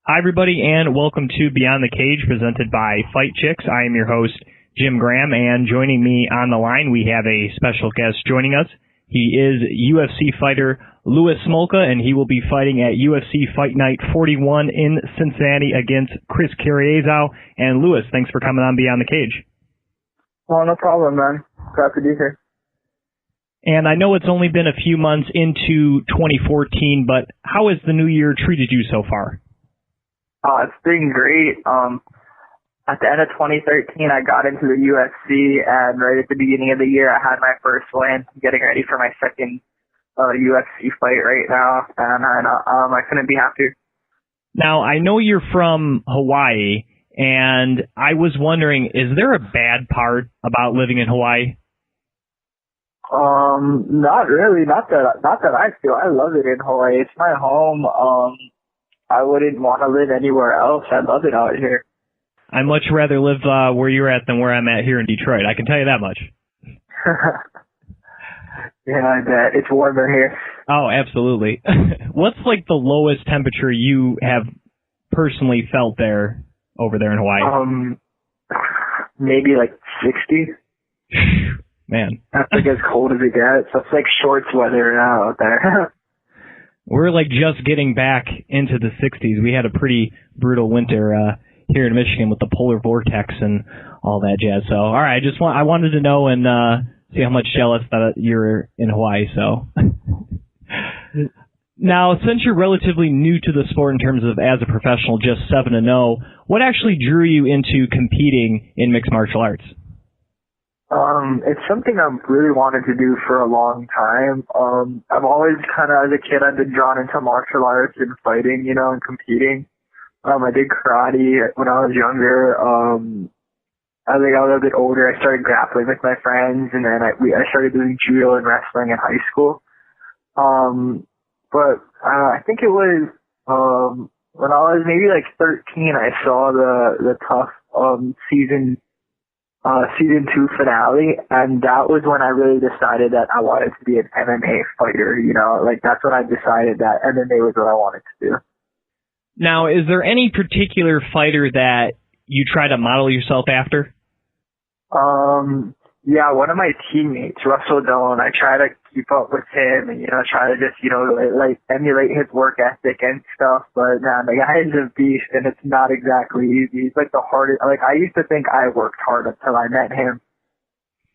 Hi, everybody, and welcome to Beyond the Cage, presented by Fight Chicks. I am your host, Jim Graham, and joining me on the line, we have a special guest joining us. He is UFC fighter Louis Smolka, and he will be fighting at UFC Fight Night 41 in Cincinnati against Chris Cariaso. And Louis, thanks for coming on Beyond the Cage. Oh, no problem, man. Glad to be here. And I know it's only been a few months into 2014, but how has the new year treated you so far? It's been great. At the end of 2013, I got into the UFC, and right at the beginning of the year, I had my first win. I'm getting ready for my second UFC fight right now, and I couldn't be happier. Now, I know you're from Hawaii, and I was wondering, is there a bad part about living in Hawaii? Not really. Not that I feel. I love it in Hawaii. It's my home. I wouldn't want to live anywhere else. I love it out here. I'd much rather live where you're at than where I'm at here in Detroit. I can tell you that much. Yeah, I bet. It's warmer here. Oh, absolutely. What's like the lowest temperature you have personally felt over there in Hawaii? Maybe like 60. Man. That's like as cold as it gets. So it's like shorts weather now out there. We're like just getting back into the 60s. We had a pretty brutal winter here in Michigan with the polar vortex and all that jazz. So, all right, I wanted to know and see how much jealous that you're in Hawaii. So, now since you're relatively new to the sport in terms of as a professional, just 7-0, what actually drew you into competing in mixed martial arts? It's something I've really wanted to do for a long time. I've always kind of, as a kid, I've been drawn into martial arts and fighting, and competing. I did karate when I was younger. I think I was a bit older. I started grappling with my friends, and then I started doing judo and wrestling in high school. But I think it was when I was maybe like 13, I saw the Tough season 2 finale, and that was when I really decided that I wanted to be an MMA fighter. That's when I decided that MMA was what I wanted to do. Now, is there any particular fighter that you try to model yourself after? Yeah, one of my teammates, Russell Doan, I try to keep up with him and, try to just, emulate his work ethic and stuff. But, man, the guy is a beast, and it's not exactly easy. He's like the hardest. Like, I used to think I worked hard until I met him.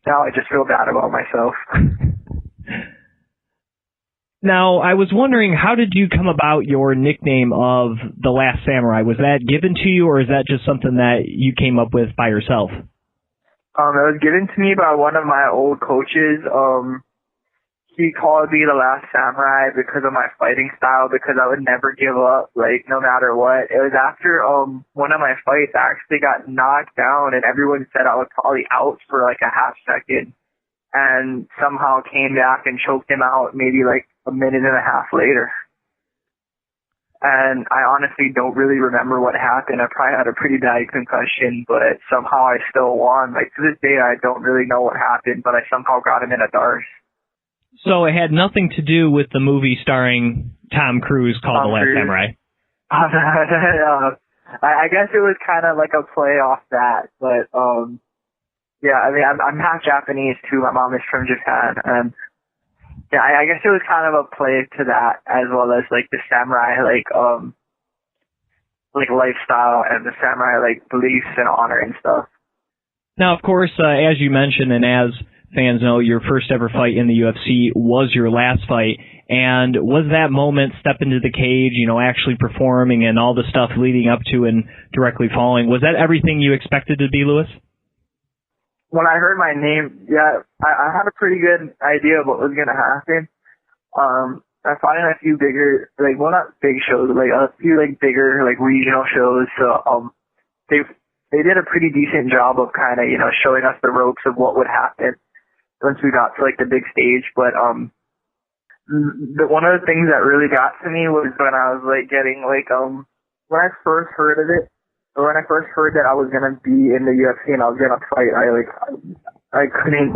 Now I just feel bad about myself. Now, I was wondering, how did you come about your nickname of The Last Samurai? Was that given to you, or is that just something that you came up with by yourself? It was given to me by one of my old coaches. He called me the Last Samurai because of my fighting style, because I would never give up, no matter what. It was after one of my fights, I actually got knocked down, and everyone said I was probably out for a half second, and somehow came back and choked him out maybe a minute and a half later. And I honestly don't really remember what happened. I probably had a pretty bad concussion, but somehow I still won. To this day, I don't really know what happened, but I somehow got him in a darce. So it had nothing to do with the movie starring Tom Cruise called The Last Samurai? I guess it was kind of like a play off that, but yeah, I mean, I'm half Japanese too. My mom is from Japan, and yeah, I guess it was kind of a play to that, as well as the samurai lifestyle and the samurai beliefs and honor and stuff. Now, of course, as you mentioned, and as fans know, your first ever fight in the UFC was your last fight. And was that moment, step into the cage, actually performing and all the stuff leading up to and directly following, was that everything you expected to be, Louis? When I heard my name, yeah, I had a pretty good idea of what was going to happen. I fought in a few bigger, not big shows, a few bigger, regional shows. So, they did a pretty decent job of kind of, showing us the ropes of what would happen once we got to the big stage. But, one of the things that really got to me was when I was getting when I first heard of it, or when I first heard that I was gonna be in the UFC and I was gonna fight, I couldn't,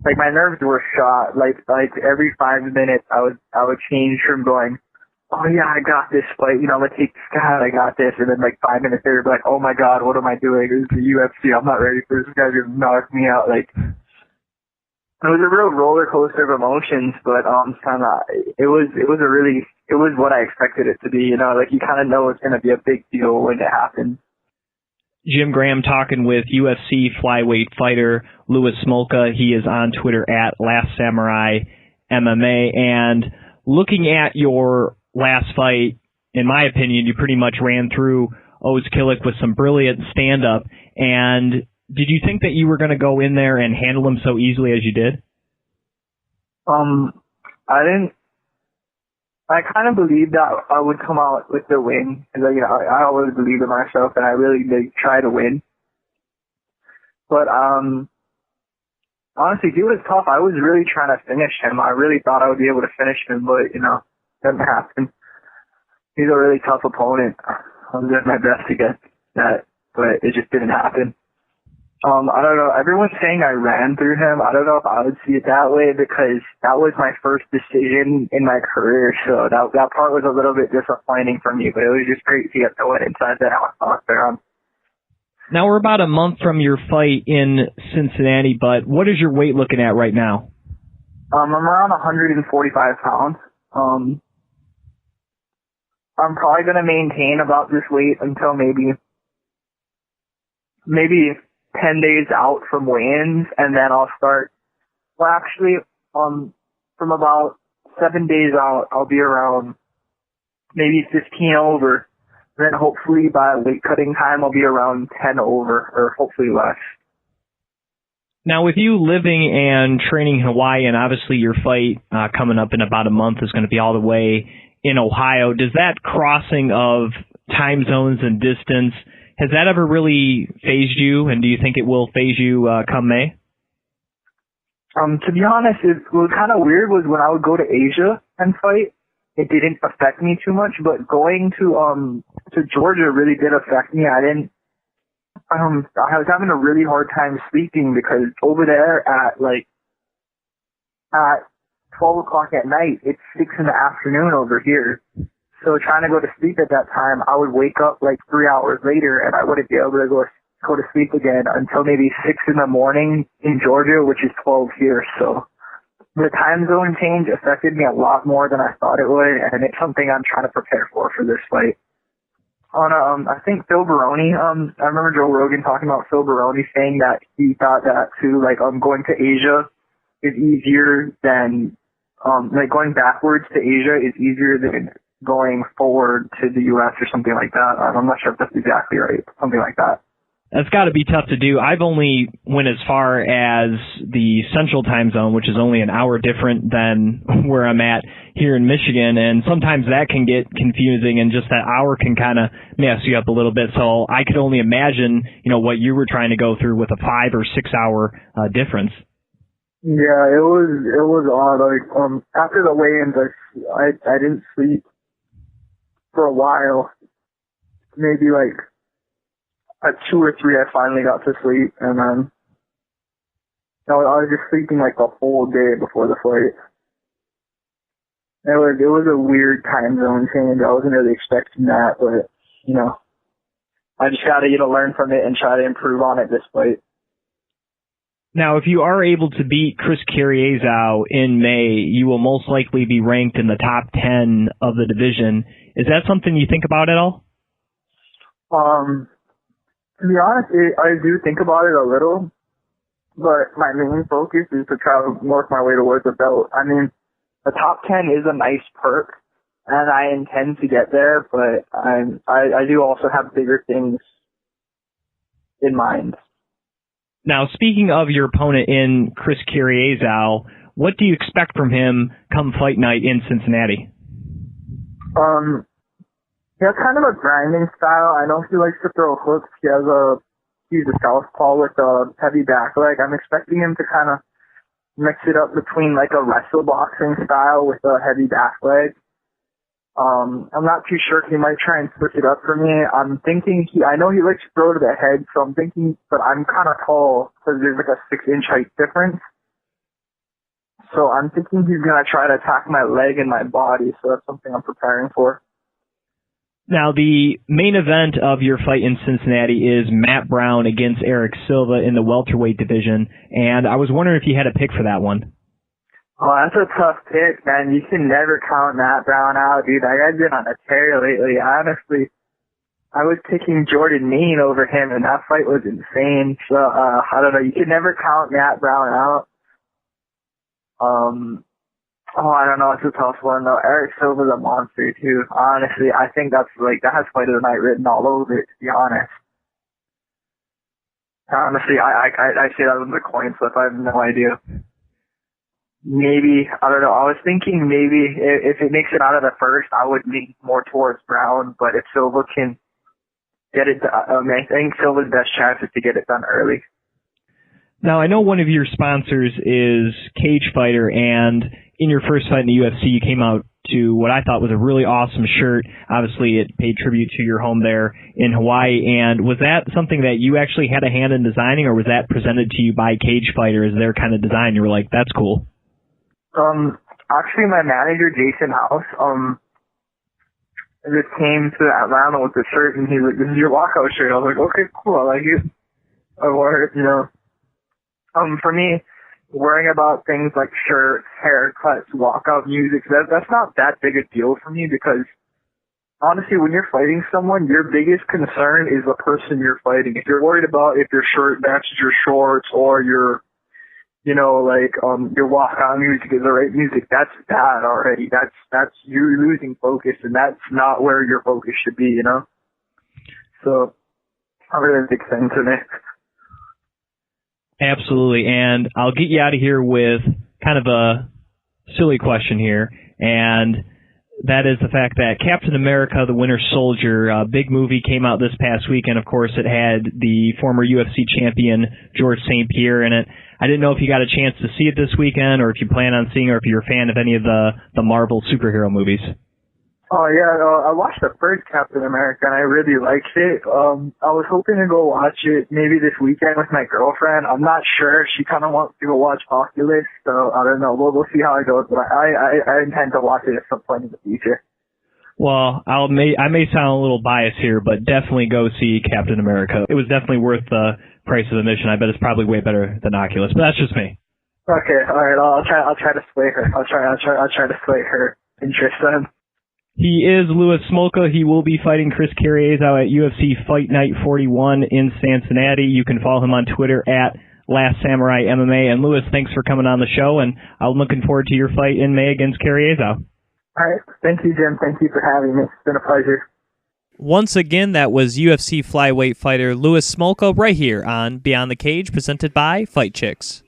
my nerves were shot. Every 5 minutes I would change from going oh yeah, I got this fight, I'm gonna take this guy, I got this, and then like 5 minutes later, be like, oh my god, what am I doing? This is the UFC, I'm not ready for this, this guy's gonna knock me out, like, it was a real roller coaster of emotions, but it was what I expected it to be, like you kind of know it's gonna be a big deal when it happens. Jim Graham talking with UFC flyweight fighter Louis Smolka. He is on Twitter at Last Samurai MMA. And looking at your last fight, in my opinion, you pretty much ran through Oz Killick with some brilliant stand-up. And did you think that you were going to go in there and handle him so easily as you did? I didn't. I kind of believed that I would come out with the win. And, I always believed in myself, and I really did try to win. But honestly, he was tough. I was really trying to finish him. I really thought I would be able to finish him, but, didn't happen. He's a really tough opponent. I was doing my best to get that, but it just didn't happen. I don't know. Everyone's saying I ran through him. I don't know if I would see it that way because that was my first decision in my career. So that part was a little bit disappointing for me, but it was just great to get the win inside that octagon. Now we're about a month from your fight in Cincinnati, but what is your weight looking at right now? I'm around 145 pounds. I'm probably going to maintain about this weight until maybe 10 days out from weigh-ins, and then I'll start, from about 7 days out, I'll be around maybe 15 over. Then hopefully by weight cutting time, I'll be around 10 over, or hopefully less. Now, with you living and training in Hawaii, and obviously your fight coming up in about a month is going to be all the way in Ohio, does that crossing of time zones and distance, has that ever really fazed you, and do you think it will faze you come May? To be honest, what was kind of weird was when I would go to Asia and fight, it didn't affect me too much, but going to Georgia really did affect me. I was having a really hard time sleeping because over there at 12 o'clock at night, it's 6 in the afternoon over here. So trying to go to sleep at that time, I would wake up 3 hours later and I wouldn't be able to go to sleep again until maybe 6 in the morning in Georgia, which is 12 here. So the time zone change affected me a lot more than I thought it would, and it's something I'm trying to prepare for this fight. I think Phil Baroni, I remember Joe Rogan talking about Phil Baroni saying that he thought that too, going to Asia is easier than, going backwards to Asia is easier than going forward to the U.S. or something like that. I'm not sure if that's exactly right. Something like that. That's got to be tough to do. I've only went as far as the Central Time Zone, which is only an hour different than where I'm at here in Michigan, and sometimes that can get confusing, and just that hour can kind of mess you up a little bit. So I could only imagine, what you were trying to go through with a 5 or 6 hour difference. Yeah, it was odd. After the weigh-ins, I didn't sleep for a while. Maybe at 2 or 3, I finally got to sleep, and then I was just sleeping the whole day before the flight. It was a weird time zone change. I wasn't really expecting that, but I just gotta learn from it and try to improve on it this fight. Now, if you are able to beat Chris Cariaso in May, you will most likely be ranked in the top 10 of the division. Is that something you think about at all? To be honest, I do think about it a little, but my main focus is to try to work my way towards the belt. I mean, the top 10 is a nice perk, and I intend to get there, but I do also have bigger things in mind. Now, speaking of your opponent in Chris Cariaso, what do you expect from him come fight night in Cincinnati? He has kind of a grinding style. I know he likes to throw hooks. He's a southpaw with a heavy back leg. I'm expecting him to kind of mix it up between a wrestle boxing style with a heavy back leg. I'm not too sure. He might try and switch it up for me. I'm thinking I know he likes to throw to the head, so I'm thinking, but I'm kind of tall because there's a 6-inch height difference. So I'm thinking he's going to try to attack my leg and my body, so that's something I'm preparing for. Now, the main event of your fight in Cincinnati is Matt Brown against Eric Silva in the welterweight division, and I was wondering if you had a pick for that one. Oh, that's a tough pick, man. You can never count Matt Brown out, dude. That guy's been on a tear lately. Honestly, I was picking Jordan Mean over him, and that fight was insane. So, I don't know. You can never count Matt Brown out. I don't know. It's a tough one, though. Eric Silva's a monster, too. Honestly, I think that has fight of the night written all over it, to be honest. Honestly, I say that was a coin flip. I have no idea. Maybe, I don't know. I was thinking maybe if it makes it out of the first, I would lean more towards Brown, but if Silva can get it done, I think Silva's best chance is to get it done early. Now, I know one of your sponsors is Cage Fighter, and in your first fight in the UFC, you came out to what I thought was a really awesome shirt. Obviously, it paid tribute to your home there in Hawaii. And was that something that you actually had a hand in designing, or was that presented to you by Cage Fighter as their kind of design? You were like, that's cool. Actually, my manager, Jason House, just came to Atlanta with the shirt, and he's like, this is your walkout shirt. I was like, okay, cool, I like it. I wore it, you know. For me, worrying about things like shirts, haircuts, walkout music, that's not that big a deal for me, because honestly, when you're fighting someone, your biggest concern is the person you're fighting. If you're worried about if your shirt matches your shorts or your, you know, like, your walkout music is the right music, that's bad already. That's you losing focus, and that's not where your focus should be, you know? So, not really a big thing to me. Absolutely, and I'll get you out of here with kind of a silly question here, and that is the fact that Captain America, the Winter Soldier, a big movie came out this past week, and of course it had the former UFC champion George St. Pierre in it. I didn't know if you got a chance to see it this weekend, or if you plan on seeing, or if you're a fan of any of the Marvel superhero movies. Oh, yeah, I watched the first Captain America, and I really liked it. I was hoping to go watch it maybe this weekend with my girlfriend. I'm not sure. She kind of wants to go watch Oculus, so I don't know. We'll see how it goes, but I intend to watch it at some point in the future. Well, I may sound a little biased here, but definitely go see Captain America. It was definitely worth the price of admission. I bet it's probably way better than Oculus, but that's just me. Okay, all right. I'll try to sway her. I'll try to sway her interest then. He is Louis Smolka. He will be fighting Chris Cariaso at UFC Fight Night 41 in Cincinnati. You can follow him on Twitter at Last Samurai MMA. And Louis, thanks for coming on the show, and I'm looking forward to your fight in May against Cariaso. All right. Thank you, Jim. Thank you for having me. It's been a pleasure. Once again, that was UFC flyweight fighter Louis Smolka right here on Beyond the Cage, presented by Fight Chicks.